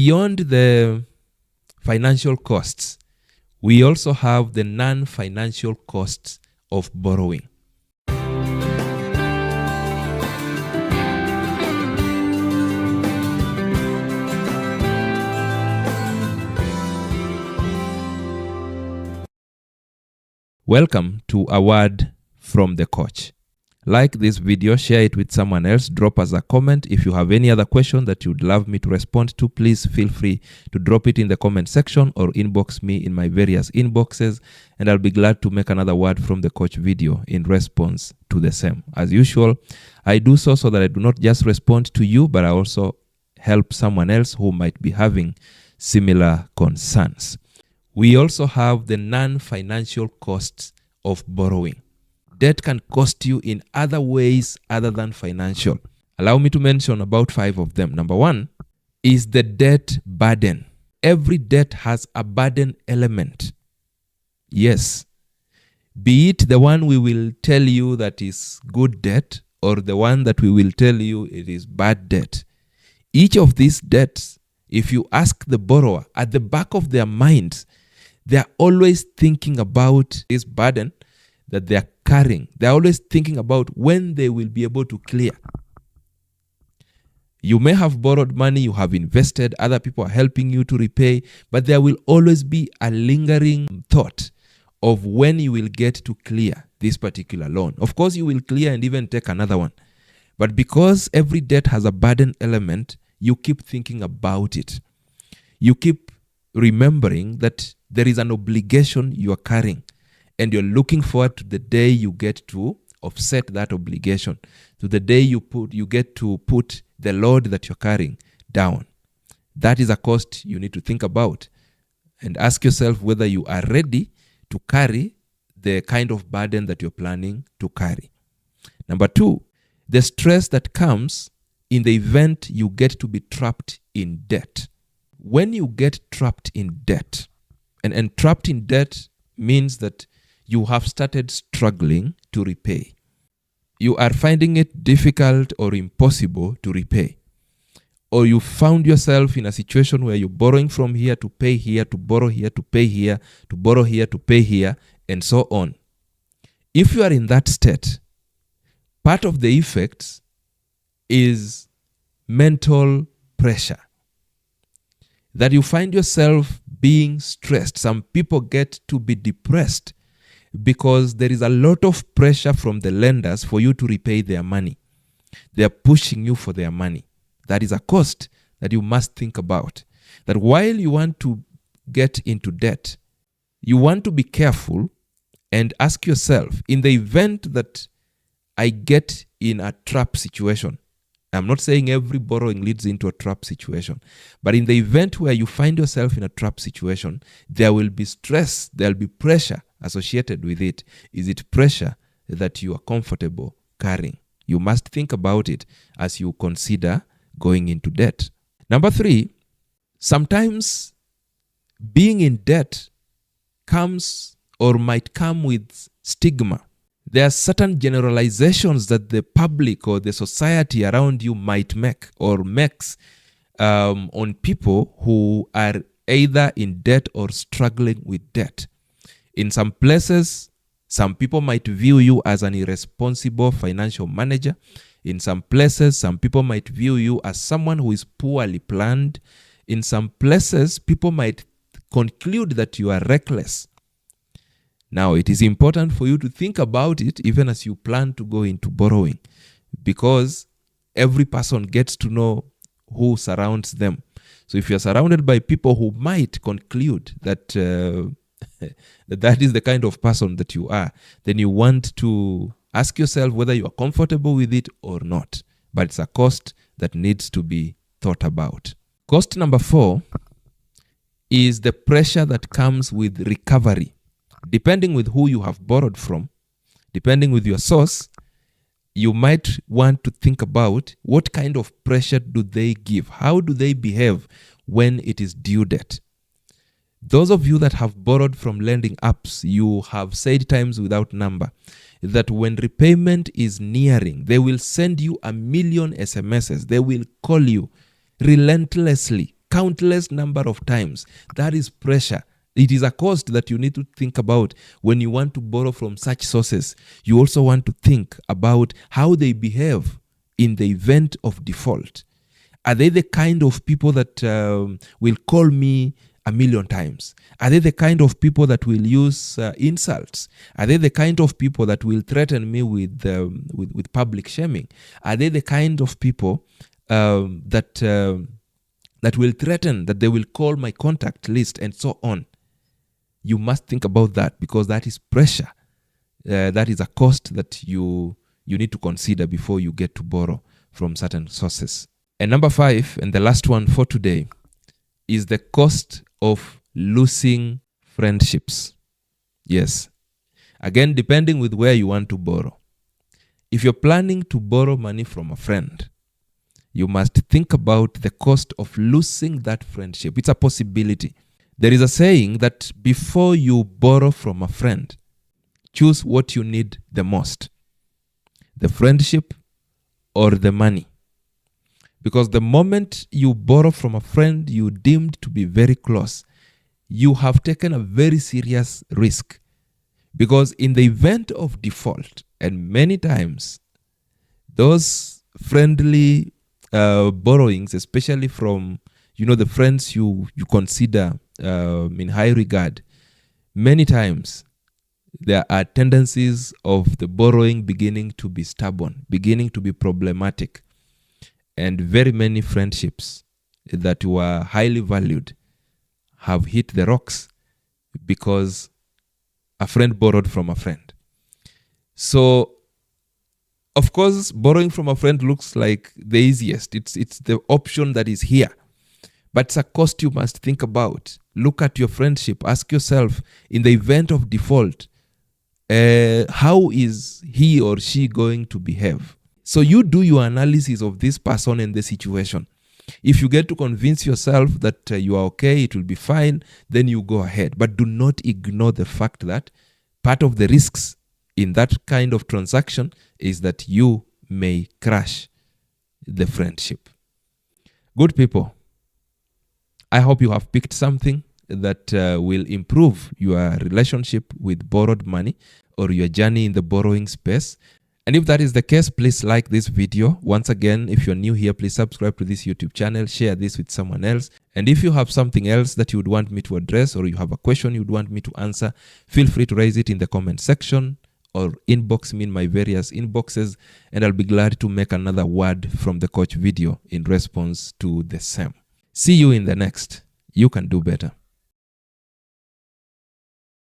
beyond the financial costs, we also have the non-financial costs of borrowing. Welcome to a word from the coach. Like this video, share it with someone else, drop us a comment. If you have any other question that you'd love me to respond to, please feel free to drop it in the comment section or inbox me in my various inboxes, and I'll be glad to make another word from the coach video in response to the same. As usual, I do so that I do not just respond to you, but I also help someone else who might be having similar concerns. We also have the non-financial costs of borrowing. Debt can cost you in other ways other than financial. Allow me to mention about 5 of them. Number 1 is the debt burden. Every debt has a burden element. Yes. Be it the one we will tell you that is good debt or the one that we will tell you it is bad debt. Each of these debts, if you ask the borrower, at the back of their minds, they are always thinking about this burden that they are carrying. They are always thinking about when they will be able to clear. You may have borrowed money, you have invested, other people are helping you to repay, but there will always be a lingering thought of when you will get to clear this particular loan. Of course, you will clear and even take another one. But because every debt has a burden element, you keep thinking about it. You keep remembering that there is an obligation you are carrying, and you're looking forward to the day you get to offset that obligation, to the day you get to put the load that you're carrying down. That is a cost you need to think about and ask yourself whether you are ready to carry the kind of burden that you're planning to carry. Number 2, the stress that comes in the event you get to be trapped in debt. When you get trapped in debt, and trapped in debt means that you have started struggling to repay. You are finding it difficult or impossible to repay. Or you found yourself in a situation where you're borrowing from here to pay here, to borrow here, to pay here, to borrow here, to pay here, and so on. If you are in that state, part of the effects is mental pressure. That you find yourself being stressed. Some people get to be depressed because there is a lot of pressure from the lenders for you to repay their money. They are pushing you for their money. That is a cost that you must think about. That while you want to get into debt, you want to be careful and ask yourself, in the event that I get in a trap situation, I'm not saying every borrowing leads into a trap situation, but in the event where you find yourself in a trap situation, there will be stress, there will be pressure associated with it. Is it pressure that you are comfortable carrying? You must think about it as you consider going into debt. Number 3, sometimes being in debt comes or might come with stigma. There are certain generalizations that the public or the society around you might make or makes on people who are either in debt or struggling with debt. In some places, some people might view you as an irresponsible financial manager. In some places, some people might view you as someone who is poorly planned. In some places, people might conclude that you are reckless. Now, it is important for you to think about it even as you plan to go into borrowing, because every person gets to know who surrounds them. So if you're surrounded by people who might conclude that that is the kind of person that you are, then you want to ask yourself whether you are comfortable with it or not. But it's a cost that needs to be thought about. Cost number 4 is the pressure that comes with recovery. Depending with who you have borrowed from, depending with your source, you might want to think about what kind of pressure do they give? How do they behave when it is due debt? Those of you that have borrowed from lending apps, you have said times without number that when repayment is nearing, they will send you 1 million SMSs. They will call you relentlessly, countless number of times. That is pressure. It is a cost that you need to think about when you want to borrow from such sources. You also want to think about how they behave in the event of default. Are they the kind of people that will call me a million times? Are they the kind of people that will use insults? Are they the kind of people that will threaten me with public shaming? Are they the kind of people that will threaten that they will call my contact list and so on? You must think about that, because that is pressure. That is a cost that you need to consider before you get to borrow from certain sources. And number 5, and the last one for today, is the cost of losing friendships. Yes. Again, depending with where you want to borrow. If you're planning to borrow money from a friend, you must think about the cost of losing that friendship. It's a possibility. There is a saying that before you borrow from a friend, choose what you need the most, the friendship or the money. Because the moment you borrow from a friend you deemed to be very close, you have taken a very serious risk. Because in the event of default, and many times, those friendly borrowings, especially from the friends you consider in high regard, many times there are tendencies of the borrowing beginning to be stubborn, beginning to be problematic. And very many friendships that were highly valued have hit the rocks because a friend borrowed from a friend. So, of course, borrowing from a friend looks like the easiest. It's the option that is here. But it's a cost you must think about. Look at your friendship. Ask yourself, in the event of default, how is he or she going to behave? So you do your analysis of this person and the situation. If you get to convince yourself that you are okay, it will be fine, then you go ahead. But do not ignore the fact that part of the risks in that kind of transaction is that you may crash the friendship. Good people, I hope you have picked something that will improve your relationship with borrowed money or your journey in the borrowing space. And if that is the case, please like this video. Once again, if you're new here, please subscribe to this YouTube channel, share this with someone else. And if you have something else that you would want me to address, or you have a question you would want me to answer, feel free to raise it in the comment section or inbox me in my various inboxes, and I'll be glad to make another word from the coach video in response to the same. See you in the next. You can do better.